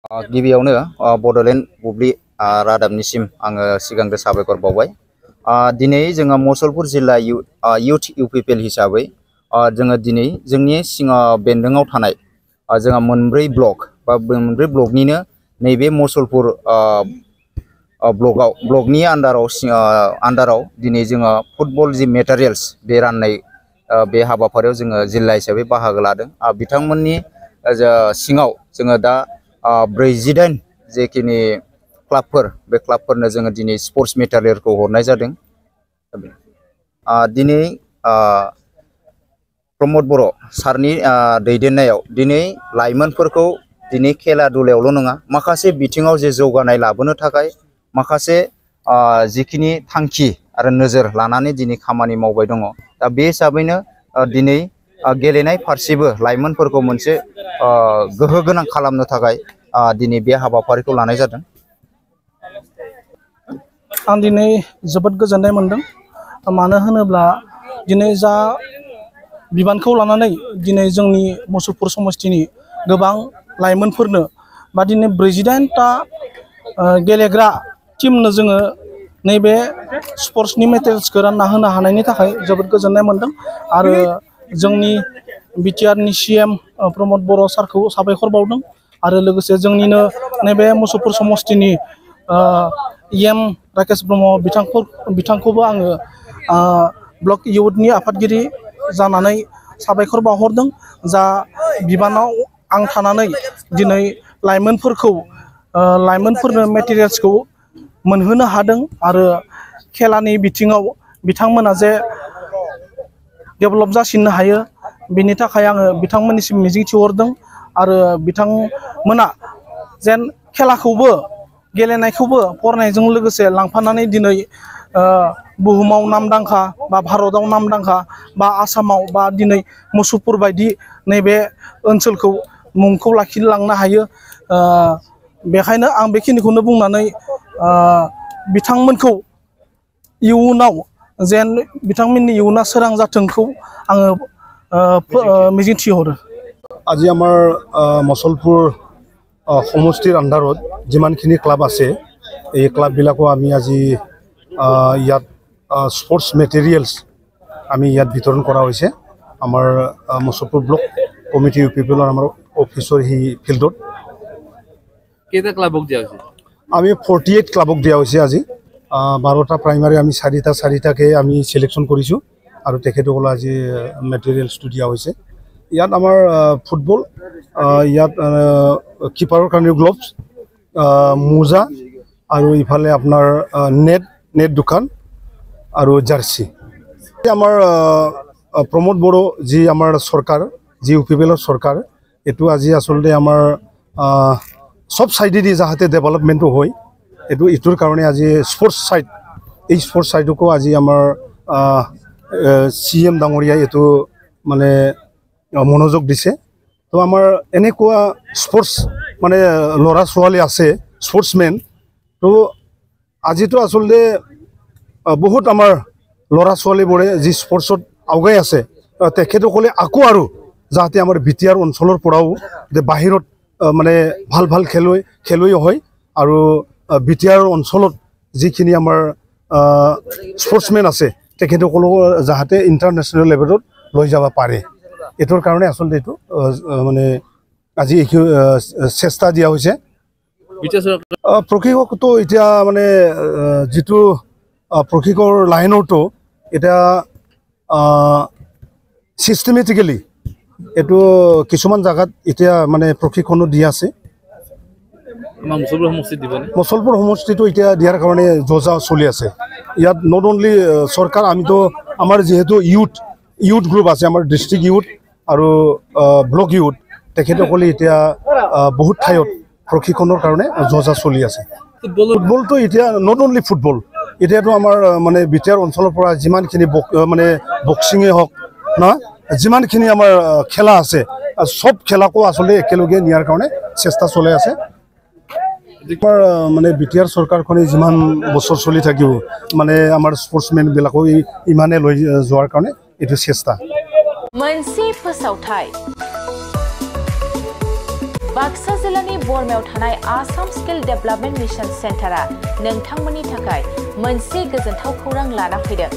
गिबियावनो बड'लेण्ड बुब्लि रादाबनिसिम आङो सिगांग्रो साबायखर बावबाय। दिनै जोङो मुसलपुर जिल्ला युथ इउपिपिएल हिसाबै जोङो दिनै जोंनि बेन्दोङाव थानाय जोंहा मोनब्रै ब्लक बा मोनब्रै ब्लकनिनो नैबे मुसलपुर ब्लकनि आन्दाराव दिनै जोङो फुटबल जि मेटेरियल्स बे राननाय बे हाबाफारियाव जोङो जिल्ला हिसाबै बाहागो लादों। बिथांमोननि सिङाव जोङो दा 48 जेखिनि क्लाबफोर बे क्लाबफोरनो जोङो दिनै स्पर्ट्स मेटेरियलखौ हरनाय जादों। दिनै प्रमद बर' सारनि दैदेननायाव दिनै लाइमोनफोरखौ दिनै खेला दुलायावल' नङा माखासे बिथिङाव जे जौगानाय लाबोनो थाखाय माखासे जिखिनि थांखि आरो नोजोर लानानै दिनै खामानि मावबाय दङ। दा बे हिसाबैनो दिनै गेलेनाय फारसेबो लाइमोनफोरखौ मोनसे गोहो गोनां खालामनो थाखाय दिनै बे हाबाफारिखौ लानाय जादों। आं दिनै जोबोद गोजोननाय मोनदों, मानो होनोब्ला दिनै जा बिबानखौ लानानै दिनै जोंनि मुसलपुर समस्तिनि गोबां लाइमोनफोरनो बा दिनै 48टा गेलेग्रा टीमनो जोङो नैबे स्पर्ट्सनि मेटेरियल्सखौ रानना होनो हानायनि थाखाय जोबोद गोजोननाय मोनदों। आरो जोंनि बिटिआरनि CM प्रमद बर' सारखौ साबायखर बावदों। आरो लोगोसे जोंनिनो नैबे मुसलपुर समस्तिनि EM राकेश ब्रह्म बिथांखौबो आङो ब्लक इउथनि आफादगिरि जानानै साबायखर बावहरदों। जा बिबानाव आं थानानै दिनै लाइमोनफोरनो मेटेरियल्सखौ मोनहोनो हादों आरो खेलानि बिथिङाव बिथांमोना जे डेभेलप जासिननो हायो बिनि थाखाय आङो बिथांमोननिसिम मिजिंथिहरदों। आरो बिथांमोना जेन खेलाखौबो गेलेनायखौबो फरायनायजों लोगोसे लांफानानै दिनै बुहुमाव नामदांखा बा भारताव नामदांखा बा आसामाव बा दिनै मुसलपुर बायदि नैबे ओनसोलखौ मुंखौ लाखिलांनो हायो। बेखायनो आं बेखिनिखौनो बुंनानै बिथांमोनखौ इयुनाव जेन बिथांमोननि इयुना सोरां जाथोंखौ आङो मिजिंथिहरो। আজি আমাৰ মুছলপুৰ সমষ্টিৰ আণ্ডাৰত যিমানখিনি ক্লাব আছে এই ক্লাববিলাকো আমি আজি ইয়াত স্পৰ্টছ মেটেৰিয়েলছ আমি ইয়াত বিতৰণ কৰা হৈছে আমাৰ মুছলপুৰ ব্লক কমিটি ইউপিপিএলৰ আমাৰ অফিচৰ সেই ফিল্ডত। কেইটা ক্লাবক দিয়া হৈছে? আমি 48 ক্লাবক দিয়া হৈছে। আজি 12টা প্ৰাইমাৰী আমি চাৰিটাকে আমি চিলেকশ্যন কৰিছোঁ আৰু তেখেতসকলে আজি মেটেৰিয়েলছটো দিয়া হৈছে। ইয়াত আমাৰ ফুটবল, ইয়াত কিপাৰৰ কাৰণে গ্লভছ, মোজা আৰু ইফালে আপোনাৰ নেট দোকান আৰু জাৰ্চি। আমাৰ প্ৰমোদ বড়ো যি আমাৰ চৰকাৰ, যি ইউপিপিএলৰ চৰকাৰ, এইটো আজি আচলতে আমাৰ সব সাইডেদি যাতে ডেভেলপমেণ্টটো হয় এইটোৰ কাৰণে আজি স্পৰ্টছ সাইড, এই স্পৰ্টছ সাইডকো আজি আমাৰ CM ডাঙৰীয়াই এইটো মানে মনোযোগ দিছে। তো আমাৰ এনেকুৱা স্পৰ্টছ মানে ল'ৰা ছোৱালী আছে স্পৰ্টছমেন, তো আজিতো আচলতে বহুত আমাৰ ল'ৰা ছোৱালীবোৰে যি স্পৰ্টছত আগুৱাই আছে তেখেতসকলে আকৌ আৰু যাতে আমাৰ বিটিআৰ অঞ্চলৰ পৰাও বাহিৰত মানে ভাল খেলুৱৈ হয় আৰু বিটিআৰ অঞ্চলত যিখিনি আমাৰ স্পৰ্টছমেন আছে তেখেতসকলক যাতে ইণ্টাৰনেশ্যনেল লেভেলত লৈ যাব পাৰে, এইটোৰ কাৰণে আচলতে এইটো মানে আজি চেষ্টা দিয়া হৈছে। প্ৰশিক্ষকটো এতিয়া মানে যিটো প্ৰশিক্ষকৰ লাইনতো এতিয়া চিষ্টেমেটিকেলি এইটো কিছুমান জাগাত এতিয়া মানে প্ৰশিক্ষণো দি আছে। মুছলপুৰ সমষ্টিটো এতিয়া দিয়াৰ কাৰণে যোজা চলি আছে। ইয়াত নট অনলি চৰকাৰ, আমিতো আমাৰ যিহেতু ইউথ গ্ৰুপ আছে, আমাৰ ডিষ্ট্ৰিক্ট ইউথ আৰু ব্লক ইউথ, তেখেতসকলে এতিয়া বহুত ঠাইত প্ৰশিক্ষণৰ কাৰণে যোজা চলি আছে। ফুটবলটো এতিয়া নট অনলি ফুটবল, এতিয়াতো আমাৰ মানে বিটিআৰ অঞ্চলৰ পৰা যিমানখিনি মানে বক্সিঙে হওক না, যিমানখিনি আমাৰ খেলা আছে সব খেলাকো আচলতে একেলগে নিয়াৰ কাৰণে চেষ্টা চলাই আছে। আমাৰ মানে বিটিআৰ চৰকাৰখনে যিমান বছৰ চলি থাকিব মানে আমাৰ স্পৰ্টছমেনবিলাকো ইমানে লৈ যোৱাৰ কাৰণে এইটো চেষ্টা। मोनसे फोसावथाय बाक्सा जिल्लानि बरमायाव थानाय आसाम स्किल डेभेलपमेन्ट मिशन सेन्टारा नोंथांमोननि थाखाय मोनसे गोजोनथाव खौरां लाना फैदों।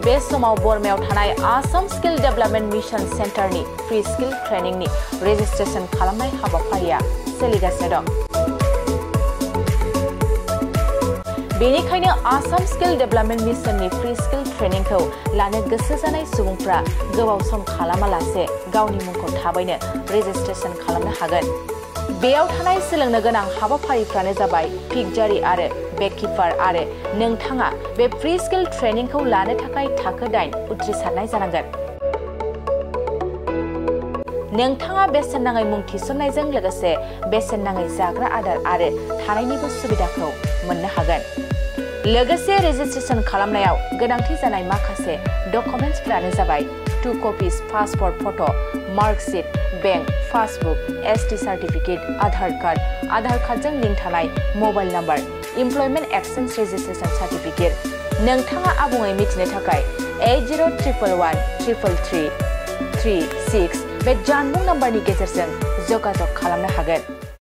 बे समाव बरमायाव थानाय आसाम स्किल डेभेलपमेन्ट मिशन सेन्टारनि फ्रि स्किल ट्रेनिंनि रेजिस्ट्रेशन खालामनाय हाबाफारिया सोलिगासिनो दं। बेनिखायनो आसाम स्किल डेभेलपमेन्ट मिशननि फ्रि स्किल ट्रेनिंखौ लानो गोसो जानाय सुबुंफ्रा गोबाव सम खालामालासे गावनि मुंखौ थाबैनो रेजिस्ट्रेशन खालामनो हागोन। बेयाव थानाय सोलोंनो गोनां हाबाफारिफ्रानो जाबाय पिकजारि आरो बेककीपार आरो नोंथाङा बे फ्रि स्किल ट्रेनिंखौ लानो थाखाय थाखो 8 उथ्रिसारनाय जानांगोन। नोंथाङा बेसेन नाङै मुं थिसननायजों लोगोसे बेसेन नाङै जाग्रा आदार आरो थानायनिबो सुबिदाखौ मोननो हागोन। लोगोसे रेजिस्ट्रेशन खालामनायाव गोनांथि जानाय माखासे डकुमेन्ट्सफोरानो जाबाय 2 copies passport photo', marksheet, bank passbook, ST certificate, Aadhaar कार्डजों लिंक थानाय mobile number, employment exchange registration certificate. नोंथाङा आबुङै मिथिनो थाखाय 8011133336 बे जानबुं नम्बरनि गेजेरजों जगाजग खालामनो हागोन।